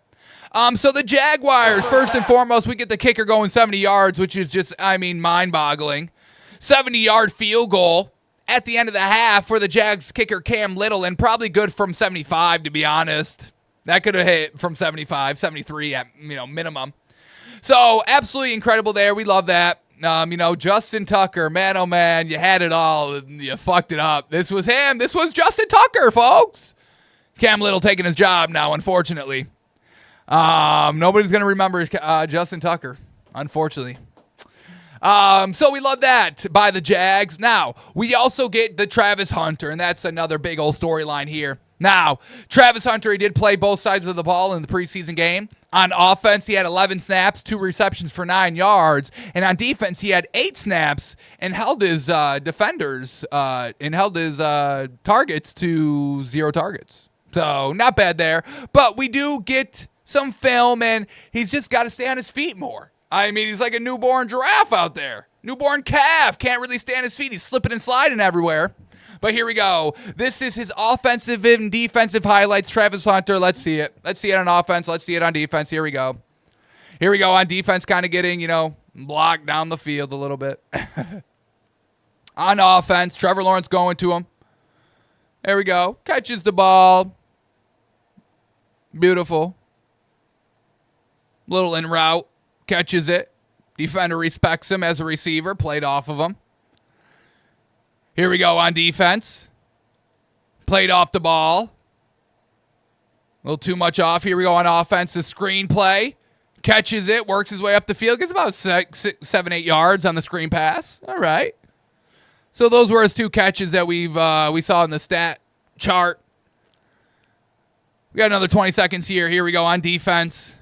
So the Jaguars, first and foremost, we get the kicker going 70 yards, which is just, mind-boggling. 70-yard field goal at the end of the half for the Jags kicker Cam Little, and probably good from 75, to be honest. That could have hit from 75, 73 at, minimum. So absolutely incredible there. We love that. Justin Tucker, man, oh man, you had it all, and you fucked it up. This was him. This was Justin Tucker, folks. Cam Little taking his job now, unfortunately. Nobody's going to remember Justin Tucker, unfortunately. So we love that by the Jags. Now, we also get the Travis Hunter, and that's another big old storyline here. Now, Travis Hunter, he did play both sides of the ball in the preseason game. On offense, he had 11 snaps, 2 receptions for 9 yards. And on defense, he had 8 snaps and held his targets to 0 targets. So, not bad there. But we do get some film, and he's just got to stay on his feet more. I mean, he's like a newborn giraffe out there. Newborn calf. Can't really stay on his feet. He's slipping and sliding everywhere. But here we go. This is his offensive and defensive highlights. Travis Hunter, let's see it. Let's see it on offense. Let's see it on defense. Here we go. Here we go on defense, kind of getting, blocked down the field a little bit. On offense, Trevor Lawrence going to him. There we go. Catches the ball. Beautiful. Little in route. Catches it. Defender respects him as a receiver. Played off of him. Here we go on defense. Played off the ball. A little too much off. Here we go on offense. The screen play. Catches it. Works his way up the field. Gets about 7, 8 yards on the screen pass. All right. So those were his 2 catches that we saw in the stat chart. We got another 20 seconds here. Here we go on defense.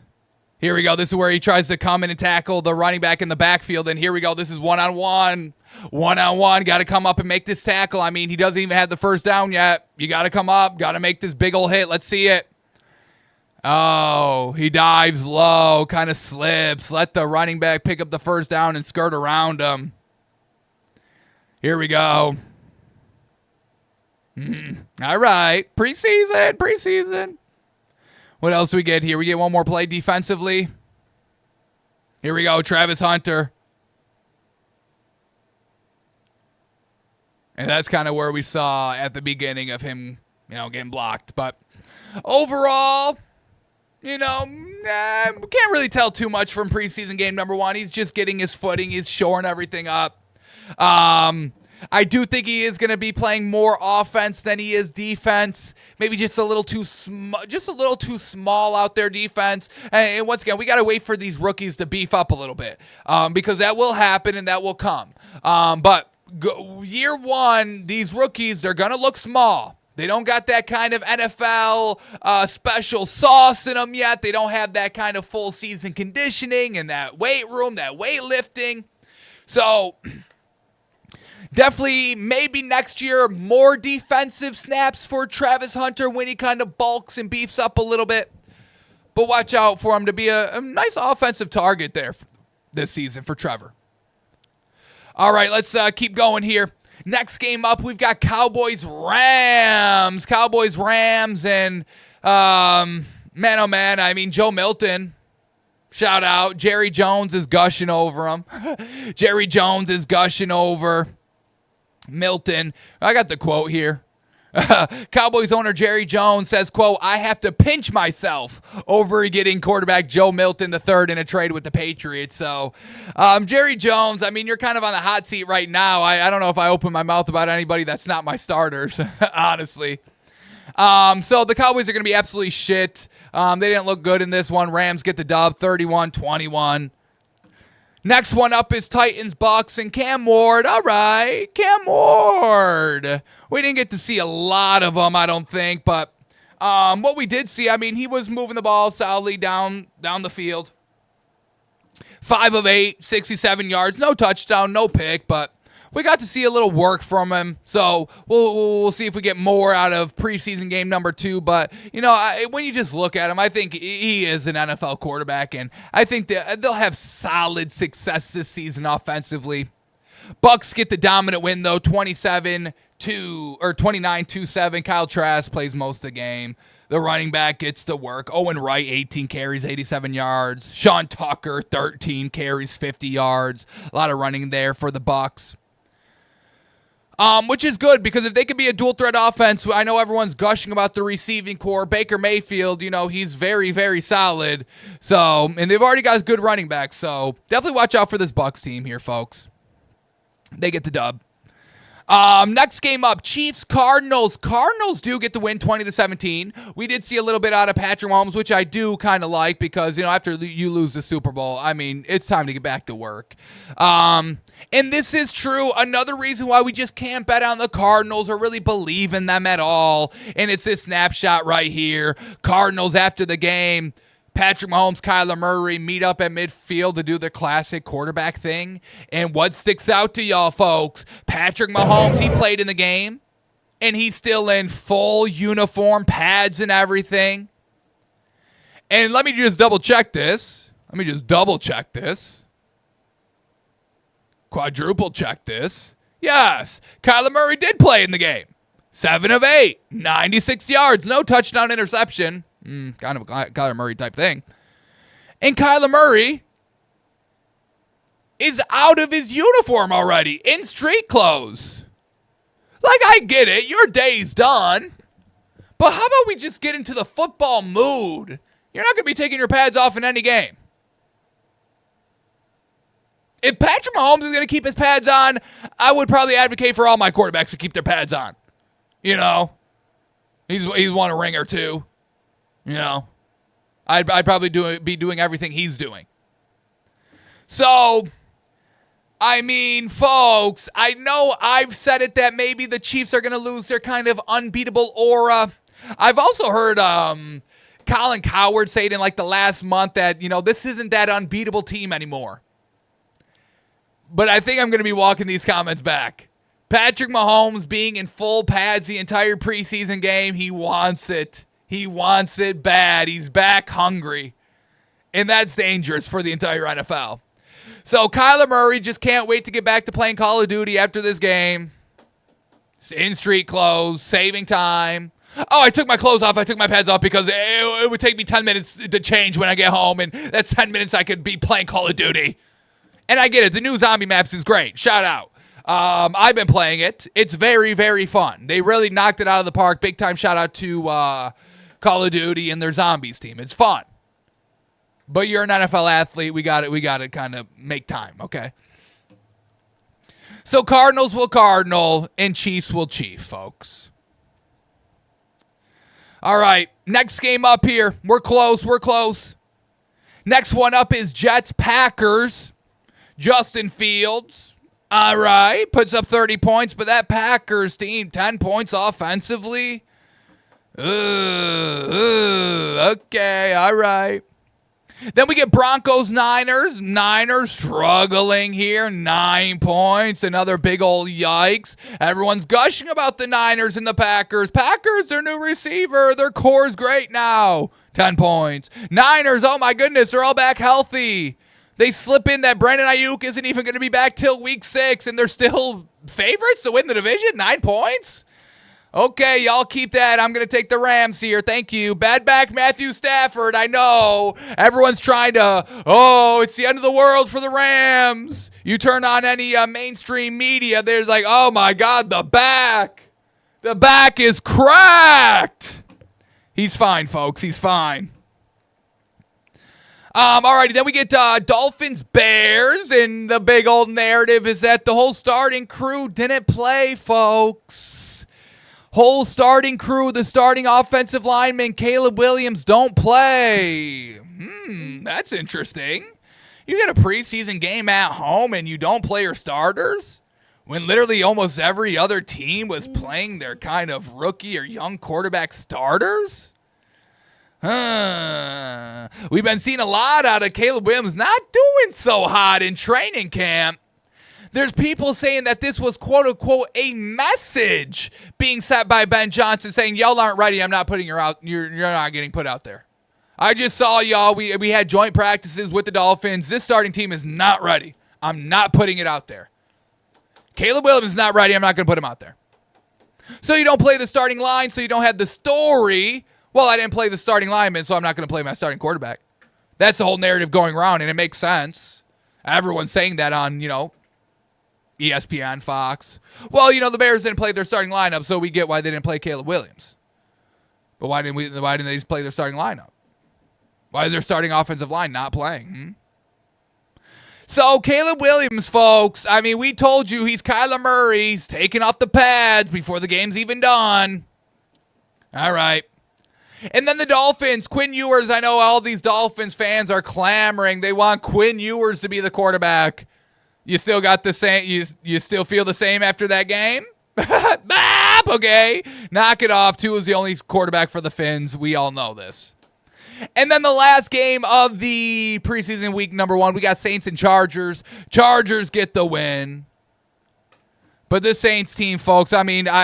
Here we go. This is where he tries to come in and tackle the running back in the backfield. And here we go. This is one-on-one. One-on-one. Got to come up and make this tackle. I mean, he doesn't even have the first down yet. You got to come up. Got to make this big old hit. Let's see it. Oh, he dives low. Kind of slips. Let the running back pick up the first down and skirt around him. Here we go. All right. Preseason. What else do we get here? We get one more play defensively. Here we go, Travis Hunter. And that's kind of where we saw at the beginning of him, getting blocked. But overall, can't really tell too much from preseason game number 1. He's just getting his footing. He's shoring everything up. I do think he is going to be playing more offense than he is defense. Maybe just a little too small out there defense. And once again, we got to wait for these rookies to beef up a little bit because that will happen and that will come. But year 1, these rookies, they're going to look small. They don't got that kind of NFL special sauce in them yet. They don't have that kind of full season conditioning and that weight room, that weightlifting. So definitely, maybe next year, more defensive snaps for Travis Hunter when he kind of bulks and beefs up a little bit. But watch out for him to be a nice offensive target there this season for Trevor. All right, let's keep going here. Next game up, we've got Cowboys-Rams. Cowboys-Rams, and man, oh man, I mean, Joe Milton. Shout out. Jerry Jones is gushing over him. Jerry Jones is gushing over Milton. I got the quote here. Cowboys owner Jerry Jones says, quote, "I have to pinch myself over getting quarterback Joe Milton III in a trade with the Patriots." So, Jerry Jones, I mean, you're kind of on the hot seat right now. I don't know if I open my mouth about anybody that's not my starters, honestly. So the Cowboys are going to be absolutely shit. They didn't look good in this one. Rams get the dub, 31-21. Next one up is Titans, Bucks, and Cam Ward. All right, Cam Ward. We didn't get to see a lot of them, I don't think, but What we did see, I mean, he was moving the ball solidly down the field. 5 of 8, 67 yards, no touchdown, no pick, but we got to see a little work from him. So we'll see if we get more out of preseason game number 2. But, when you just look at him, I think he is an NFL quarterback, and I think they'll have solid success this season offensively. Bucks get the dominant win, though, 29-7. Kyle Trask plays most of the game. The running back gets to work. Owen Wright, 18 carries, 87 yards. Sean Tucker, 13 carries, 50 yards. A lot of running there for the Bucks. Which is good, because if they could be a dual-threat offense, I know everyone's gushing about the receiving core. Baker Mayfield, he's very, very solid. So, and they've already got good running backs. So, definitely watch out for this Bucks team here, folks. They get the dub. Next game up, Chiefs-Cardinals. Cardinals do get the win 20-17. We did see a little bit out of Patrick Mahomes, which I do kind of like, because, after you lose the Super Bowl, I mean, it's time to get back to work. And this is true. Another reason why we just can't bet on the Cardinals or really believe in them at all. And it's this snapshot right here. Cardinals after the game. Patrick Mahomes, Kyler Murray meet up at midfield to do their classic quarterback thing. And what sticks out to y'all, folks? Patrick Mahomes, he played in the game, and he's still in full uniform, pads and everything. And let me just double check this. Quadruple check this. Yes, Kyler Murray did play in the game. 7 of 8, 96 yards, no touchdown, interception. Kind of a Kyler Murray type thing. And Kyler Murray is out of his uniform already, in street clothes. Like, I get it, your day's done. But how about we just get into the football mood? You're not going to be taking your pads off in any game. If Patrick Mahomes is going to keep his pads on, I would probably advocate for all my quarterbacks to keep their pads on. He's won a ring or two. I'd probably be doing everything he's doing. So, I mean, folks, I know I've said it that maybe the Chiefs are going to lose their kind of unbeatable aura. I've also heard Colin Cowherd say it in like the last month that, this isn't that unbeatable team anymore. But I think I'm going to be walking these comments back. Patrick Mahomes being in full pads the entire preseason game, he wants it. He wants it bad. He's back hungry. And that's dangerous for the entire NFL. So Kyler Murray just can't wait to get back to playing Call of Duty after this game. In street clothes, saving time. Oh, I took my clothes off. I took my pads off because it would take me 10 minutes to change when I get home. And that's 10 minutes I could be playing Call of Duty. And I get it. The new Zombie Maps is great. Shout out. I've been playing it. It's very, very fun. They really knocked it out of the park. Big time shout out to Call of Duty and their zombies team. It's fun. But you're an NFL athlete. We got to kind of make time, okay? So Cardinals will Cardinal and Chiefs will Chief, folks. All right, next game up here. We're close. Next one up is Jets-Packers. Justin Fields, all right, puts up 30 points, but that Packers team, 10 points offensively. Okay, all right. Then we get Broncos-Niners. Niners struggling here, 9 points. Another big old yikes. Everyone's gushing about the Niners and the Packers. Packers, their new receiver. Their core is great now. 10 points. Niners, oh my goodness, they're all back healthy. They slip in that Brandon Ayuk isn't even going to be back till week 6, and they're still favorites to win the division. 9 points? Okay, y'all keep that. I'm going to take the Rams here. Thank you. Bad back Matthew Stafford. I know. Everyone's trying to, it's the end of the world for the Rams. You turn on any mainstream media, there's like, oh my God, the back. The back is cracked. He's fine, folks. He's fine. Alrighty, then we get Dolphins, Bears, and the big old narrative is that the whole starting crew didn't play, folks. Whole starting crew, the starting offensive lineman, Caleb Williams, don't play. That's interesting. You get a preseason game at home and you don't play your starters? When literally almost every other team was playing their kind of rookie or young quarterback starters? We've been seeing a lot out of Caleb Williams, not doing so hot in training camp. There's people saying that this was, quote unquote, a message being sent by Ben Johnson saying, y'all aren't ready. I'm not putting you out. You're not getting put out there. I just saw y'all. We had joint practices with the Dolphins. This starting team is not ready. I'm not putting it out there. Caleb Williams is not ready. I'm not going to put him out there. So you don't play the starting line, so you don't have the story. Well, I didn't play the starting lineman, so I'm not going to play my starting quarterback. That's the whole narrative going around, and it makes sense. Everyone's saying that on, ESPN, Fox. Well, the Bears didn't play their starting lineup, so we get why they didn't play Caleb Williams. But why didn't they just play their starting lineup? Why is their starting offensive line not playing? So Caleb Williams, folks, we told you he's Kyler Murray. He's taking off the pads before the game's even done. All right. And then the Dolphins, Quinn Ewers. I know all these Dolphins fans are clamoring. They want Quinn Ewers to be the quarterback. You still got the same. You still feel the same after that game? Bap, okay. Knock it off. Tua is the only quarterback for the Fins. We all know this. And then the last game of the preseason week number 1, we got Saints and Chargers. Chargers get the win. But this Saints team, folks, we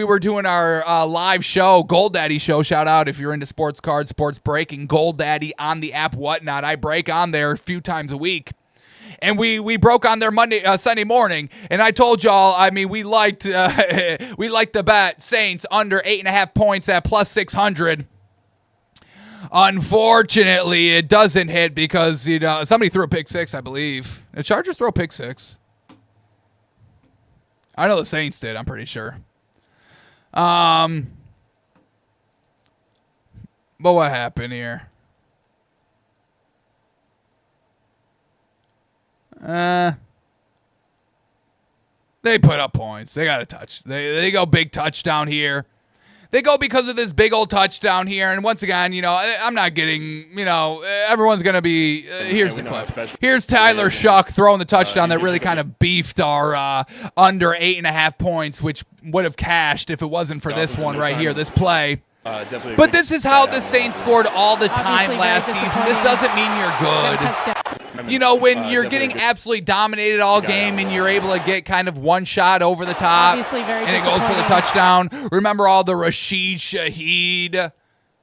were doing our live show, Gold Daddy show. Shout out if you're into sports cards, sports breaking, Gold Daddy on the app, whatnot. I break on there a few times a week. And we broke on there Sunday morning, and I told y'all, we liked the bet Saints under 8.5 points at plus 600. Unfortunately, it doesn't hit because somebody threw a pick 6, I believe. The Chargers throw a pick 6. I know the Saints did, I'm pretty sure. But what happened here? They put up points. They got a touch. They go big touchdown here. They go because of this big old touchdown here. And once again, I'm not getting, everyone's going to be, here's the clip. Here's Tyler Shuck throwing the touchdown that really kind of beefed our under 8.5 points, which would have cashed if it wasn't for this one right here, this play. But this is how the Saints scored all the time last season. This doesn't mean you're good. When you're getting absolutely dominated all game and you're able to get kind of one shot over the top and it goes for the touchdown. Remember all the Rashid Shaheed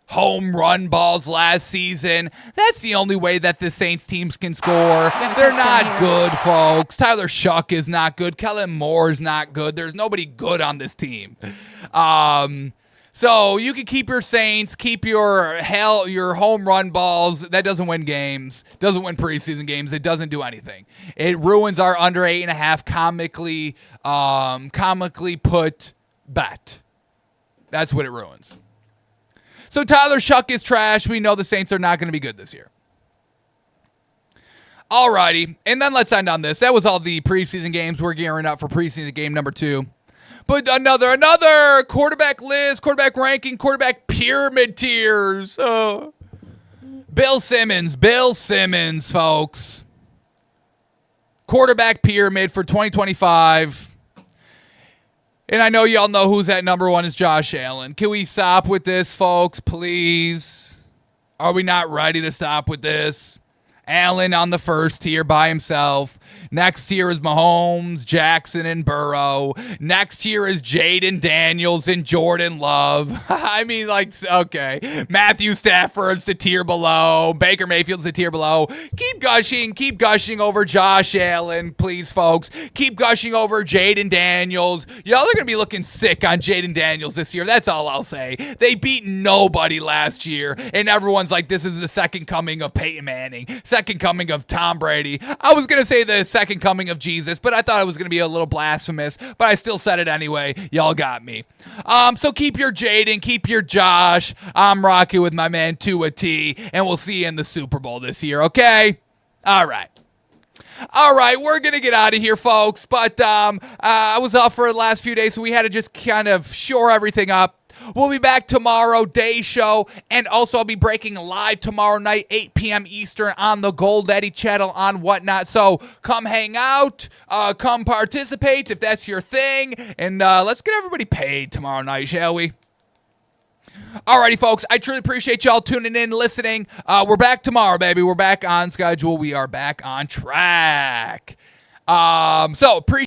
home run balls last season? That's the only way that the Saints teams can score. They're not good, folks. Tyler Shuck is not good. Kellen Moore is not good. There's nobody good on this team. So you can keep your Saints, keep your home run balls. That doesn't win games, doesn't win preseason games. It doesn't do anything. It ruins our under 8.5 comically put bet. That's what it ruins. So Tyler Shuck is trash. We know the Saints are not going to be good this year. Alrighty, and then let's end on this. That was all the preseason games. We're gearing up for preseason game number 2. But another quarterback list, quarterback ranking, quarterback pyramid tiers. Oh. Bill Simmons, folks. Quarterback pyramid for 2025. And I know y'all know who's at number 1 is Josh Allen. Can we stop with this, folks, please? Are we not ready to stop with this? Allen on the first tier by himself. Next tier is Mahomes, Jackson, and Burrow. Next tier is Jaden Daniels and Jordan Love. Okay. Matthew Stafford's the tier below. Baker Mayfield's the tier below. Keep gushing over Josh Allen, please, folks. Keep gushing over Jaden Daniels. Y'all are going to be looking sick on Jaden Daniels this year. That's all I'll say. They beat nobody last year, and everyone's like, this is the second coming of Peyton Manning, second coming of Tom Brady. I was going to say the second coming of Jesus, but I thought it was going to be a little blasphemous, but I still said it anyway. Y'all got me. So keep your Jaden, keep your Josh. I'm rocking with my man Tua T, and we'll see you in the Super Bowl this year, okay? All right, we're going to get out of here, folks, but I was off for the last few days, so we had to just kind of shore everything up. We'll be back tomorrow, day show, and also I'll be breaking live tomorrow night, 8 p.m. Eastern on the Gold Daddy channel on whatnot. So come hang out, come participate if that's your thing, and let's get everybody paid tomorrow night, shall we? Alrighty, folks. I truly appreciate y'all tuning in, listening. We're back tomorrow, baby. We're back on schedule. We are back on track. So appreciate